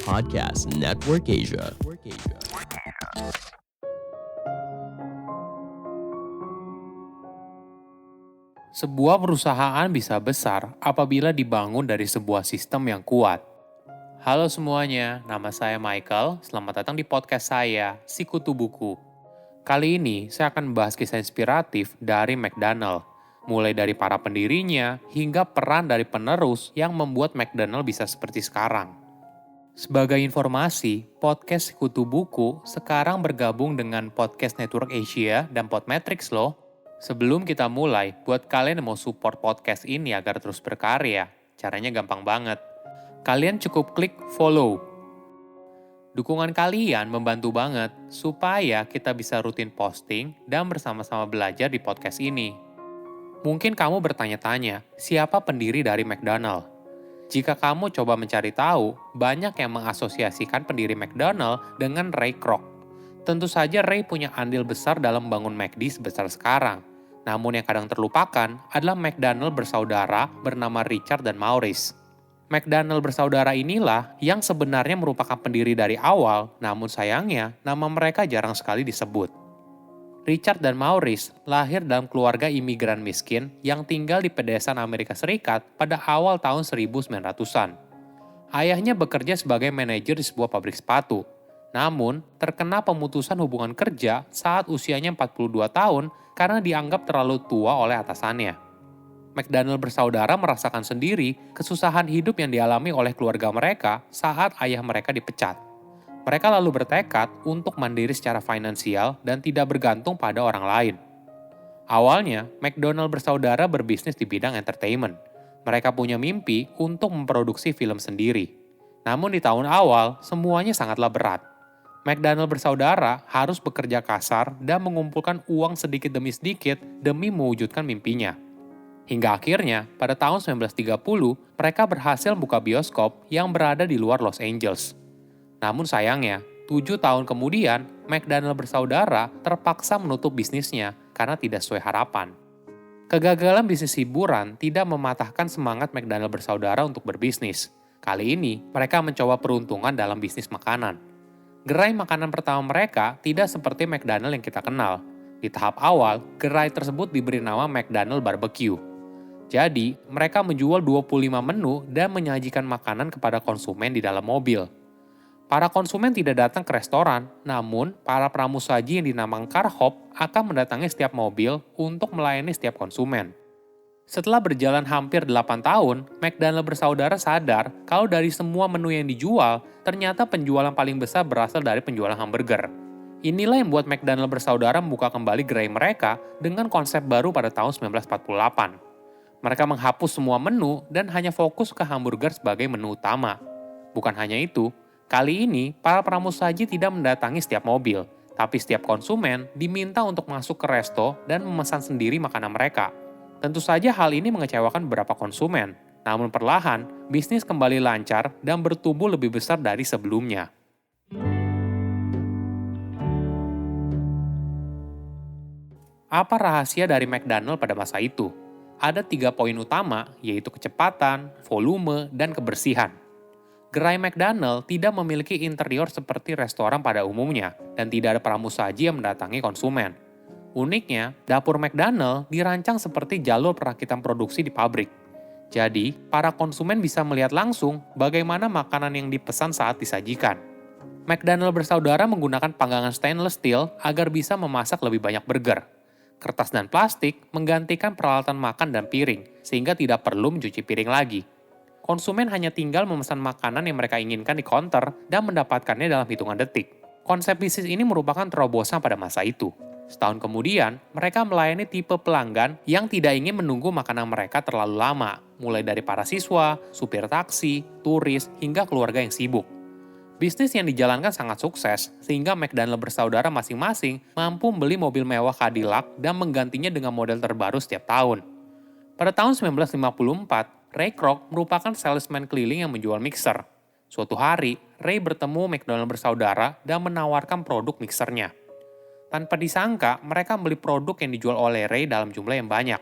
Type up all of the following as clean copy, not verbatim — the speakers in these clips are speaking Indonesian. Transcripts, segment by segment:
Podcast Network Asia. Sebuah perusahaan bisa besar apabila dibangun dari sebuah sistem yang kuat. Halo semuanya, nama saya Michael. Selamat datang di podcast saya, Sikutu Buku. Kali ini saya akan membahas kisah inspiratif dari McDonald. Mulai dari para pendirinya hingga peran dari penerus yang membuat McDonald bisa seperti sekarang. Sebagai informasi, podcast Sikutu Buku sekarang bergabung dengan Podcast Network Asia dan Podmetrics loh. Sebelum kita mulai, buat kalian yang mau support podcast ini agar terus berkarya, caranya gampang banget. Kalian cukup klik follow. Dukungan kalian membantu banget supaya kita bisa rutin posting dan bersama-sama belajar di podcast ini. Mungkin kamu bertanya-tanya, siapa pendiri dari McDonald? Jika kamu coba mencari tahu, banyak yang mengasosiasikan pendiri McDonald dengan Ray Kroc. Tentu saja Ray punya andil besar dalam membangun McD sebesar sekarang. Namun yang kadang terlupakan adalah McDonald bersaudara bernama Richard dan Maurice. McDonald bersaudara inilah yang sebenarnya merupakan pendiri dari awal, namun sayangnya nama mereka jarang sekali disebut. Richard dan Maurice lahir dalam keluarga imigran miskin yang tinggal di pedesaan Amerika Serikat pada awal tahun 1900-an. Ayahnya bekerja sebagai manajer di sebuah pabrik sepatu. Namun, terkena pemutusan hubungan kerja saat usianya 42 tahun karena dianggap terlalu tua oleh atasannya. McDonald bersaudara merasakan sendiri kesusahan hidup yang dialami oleh keluarga mereka saat ayah mereka dipecat. Mereka lalu bertekad untuk mandiri secara finansial dan tidak bergantung pada orang lain. Awalnya, McDonald bersaudara berbisnis di bidang entertainment. Mereka punya mimpi untuk memproduksi film sendiri. Namun di tahun awal, semuanya sangatlah berat. McDonald bersaudara harus bekerja kasar dan mengumpulkan uang sedikit demi sedikit demi mewujudkan mimpinya. Hingga akhirnya, pada tahun 1930, mereka berhasil buka bioskop yang berada di luar Los Angeles. Namun sayangnya, 7 tahun kemudian, McDonald bersaudara terpaksa menutup bisnisnya karena tidak sesuai harapan. Kegagalan bisnis hiburan tidak mematahkan semangat McDonald bersaudara untuk berbisnis. Kali ini, mereka mencoba peruntungan dalam bisnis makanan. Gerai makanan pertama mereka tidak seperti McDonald yang kita kenal. Di tahap awal, gerai tersebut diberi nama McDonald Barbecue. Jadi, mereka menjual 25 menu dan menyajikan makanan kepada konsumen di dalam mobil. Para konsumen tidak datang ke restoran, namun para pramusaji yang dinamakan car hop akan mendatangi setiap mobil untuk melayani setiap konsumen. Setelah berjalan hampir 8 tahun, McDonald bersaudara sadar kalau dari semua menu yang dijual, ternyata penjualan paling besar berasal dari penjualan hamburger. Inilah yang membuat McDonald bersaudara membuka kembali gerai mereka dengan konsep baru pada tahun 1948. Mereka menghapus semua menu dan hanya fokus ke hamburger sebagai menu utama. Bukan hanya itu, kali ini para pramusaji tidak mendatangi setiap mobil, tapi setiap konsumen diminta untuk masuk ke resto dan memesan sendiri makanan mereka. Tentu saja hal ini mengecewakan beberapa konsumen, namun perlahan bisnis kembali lancar dan bertumbuh lebih besar dari sebelumnya. Apa rahasia dari McDonald pada masa itu? Ada 3 poin utama, yaitu kecepatan, volume, dan kebersihan. Gerai McDonald tidak memiliki interior seperti restoran pada umumnya, dan tidak ada pramusaji yang mendatangi konsumen. Uniknya, dapur McDonald dirancang seperti jalur perakitan produksi di pabrik. Jadi, para konsumen bisa melihat langsung bagaimana makanan yang dipesan saat disajikan. McDonald bersaudara menggunakan panggangan stainless steel agar bisa memasak lebih banyak burger. Kertas dan plastik menggantikan peralatan makan dan piring, sehingga tidak perlu mencuci piring lagi. Konsumen hanya tinggal memesan makanan yang mereka inginkan di counter dan mendapatkannya dalam hitungan detik. Konsep bisnis ini merupakan terobosan pada masa itu. Setahun kemudian, mereka melayani tipe pelanggan yang tidak ingin menunggu makanan mereka terlalu lama, mulai dari para siswa, supir taksi, turis, hingga keluarga yang sibuk. Bisnis yang dijalankan sangat sukses, sehingga McDonald bersaudara masing-masing mampu membeli mobil mewah Cadillac dan menggantinya dengan model terbaru setiap tahun. Pada tahun 1954, Ray Kroc merupakan salesman keliling yang menjual mixer. Suatu hari, Ray bertemu McDonald bersaudara dan menawarkan produk mixernya. Tanpa disangka, mereka membeli produk yang dijual oleh Ray dalam jumlah yang banyak.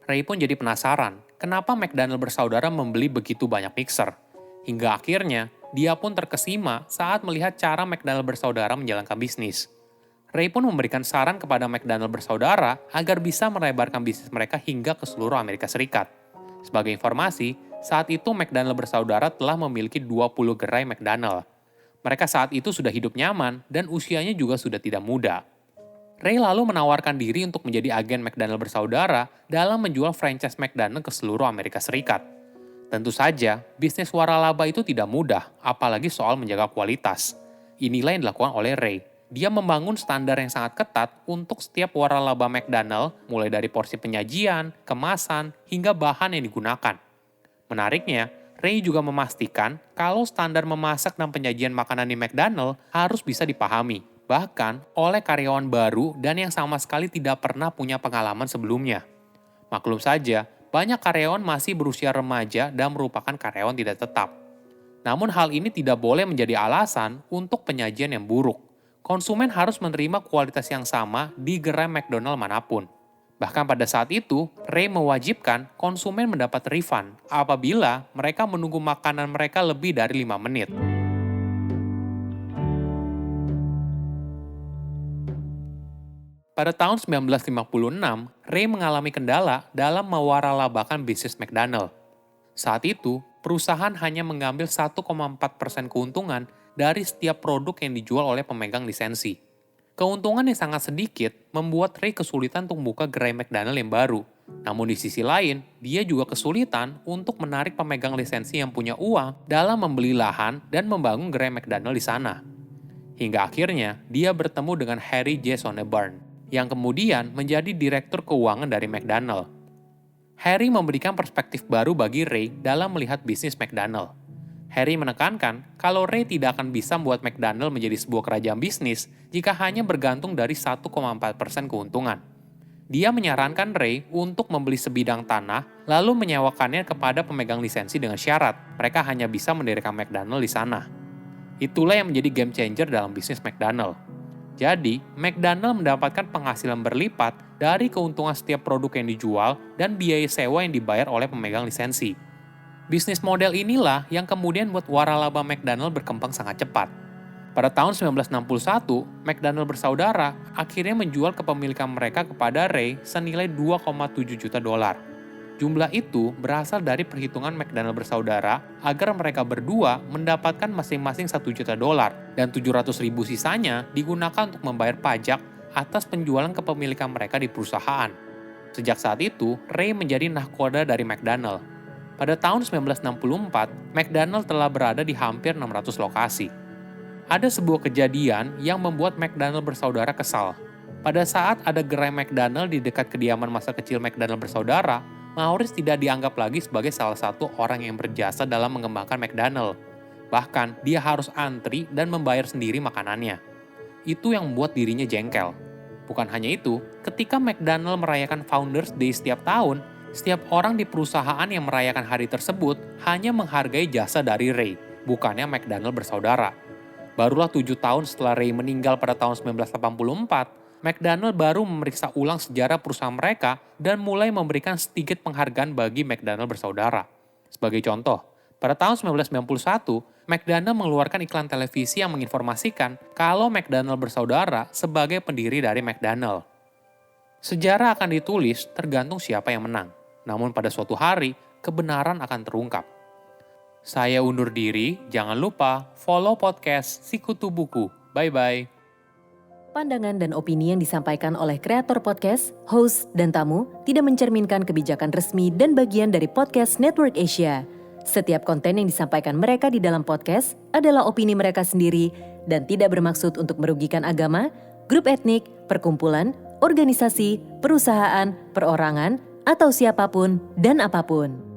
Ray pun jadi penasaran, kenapa McDonald bersaudara membeli begitu banyak mixer. Hingga akhirnya, dia pun terkesima saat melihat cara McDonald bersaudara menjalankan bisnis. Ray pun memberikan saran kepada McDonald bersaudara agar bisa melebarkan bisnis mereka hingga ke seluruh Amerika Serikat. Sebagai informasi, saat itu McDonald bersaudara telah memiliki 20 gerai McDonald. Mereka saat itu sudah hidup nyaman dan usianya juga sudah tidak muda. Ray lalu menawarkan diri untuk menjadi agen McDonald bersaudara dalam menjual franchise McDonald ke seluruh Amerika Serikat. Tentu saja, bisnis waralaba itu tidak mudah, apalagi soal menjaga kualitas. Inilah yang dilakukan oleh Ray. Dia membangun standar yang sangat ketat untuk setiap waralaba McDonald, mulai dari porsi penyajian, kemasan, hingga bahan yang digunakan. Menariknya, Ray juga memastikan kalau standar memasak dan penyajian makanan di McDonald harus bisa dipahami, bahkan oleh karyawan baru dan yang sama sekali tidak pernah punya pengalaman sebelumnya. Maklum saja, banyak karyawan masih berusia remaja dan merupakan karyawan tidak tetap. Namun hal ini tidak boleh menjadi alasan untuk penyajian yang buruk. Konsumen harus menerima kualitas yang sama di gerai McDonald manapun. Bahkan pada saat itu, Ray mewajibkan konsumen mendapat refund apabila mereka menunggu makanan mereka lebih dari 5 menit. Pada tahun 1956, Ray mengalami kendala dalam mewaralabakan bisnis McDonald. Saat itu, perusahaan hanya mengambil 1,4% keuntungan dari setiap produk yang dijual oleh pemegang lisensi. Keuntungan yang sangat sedikit membuat Ray kesulitan untuk membuka gerai McDonald yang baru. Namun di sisi lain, dia juga kesulitan untuk menarik pemegang lisensi yang punya uang dalam membeli lahan dan membangun gerai McDonald di sana. Hingga akhirnya, dia bertemu dengan Harry J. Sonneborn, yang kemudian menjadi direktur keuangan dari McDonald. Harry memberikan perspektif baru bagi Ray dalam melihat bisnis McDonald. Harry menekankan kalau Ray tidak akan bisa membuat McDonald menjadi sebuah kerajaan bisnis jika hanya bergantung dari 1,4% keuntungan. Dia menyarankan Ray untuk membeli sebidang tanah lalu menyewakannya kepada pemegang lisensi dengan syarat mereka hanya bisa mendirikan McDonald di sana. Itulah yang menjadi game changer dalam bisnis McDonald. Jadi, McDonald mendapatkan penghasilan berlipat dari keuntungan setiap produk yang dijual dan biaya sewa yang dibayar oleh pemegang lisensi. Bisnis model inilah yang kemudian membuat waralaba McDonald berkembang sangat cepat. Pada tahun 1961, McDonald bersaudara akhirnya menjual kepemilikan mereka kepada Ray senilai 2,7 juta dolar. Jumlah itu berasal dari perhitungan McDonald bersaudara agar mereka berdua mendapatkan masing-masing 1 juta dolar dan 700 ribu sisanya digunakan untuk membayar pajak atas penjualan kepemilikan mereka di perusahaan. Sejak saat itu, Ray menjadi nahkoda dari McDonald. Pada tahun 1964, McDonald telah berada di hampir 600 lokasi. Ada sebuah kejadian yang membuat McDonald bersaudara kesal. Pada saat ada gerai McDonald di dekat kediaman masa kecil McDonald bersaudara, Maurice tidak dianggap lagi sebagai salah satu orang yang berjasa dalam mengembangkan McDonald. Bahkan, dia harus antri dan membayar sendiri makanannya. Itu yang membuat dirinya jengkel. Bukan hanya itu, ketika McDonald merayakan Founders Day setiap tahun, setiap orang di perusahaan yang merayakan hari tersebut hanya menghargai jasa dari Ray, bukannya McDonald bersaudara. Barulah 7 tahun setelah Ray meninggal pada tahun 1984, McDonald baru memeriksa ulang sejarah perusahaan mereka dan mulai memberikan sedikit penghargaan bagi McDonald bersaudara. Sebagai contoh, pada tahun 1991, McDonald mengeluarkan iklan televisi yang menginformasikan kalau McDonald bersaudara sebagai pendiri dari McDonald. Sejarah akan ditulis tergantung siapa yang menang. Namun pada suatu hari, kebenaran akan terungkap. Saya undur diri, jangan lupa follow podcast Sikutu Buku. Bye-bye. Pandangan dan opini yang disampaikan oleh kreator podcast, host, dan tamu tidak mencerminkan kebijakan resmi dan bagian dari Podcast Network Asia. Setiap konten yang disampaikan mereka di dalam podcast adalah opini mereka sendiri dan tidak bermaksud untuk merugikan agama, grup etnik, perkumpulan, organisasi, perusahaan, perorangan, atau siapapun dan apapun.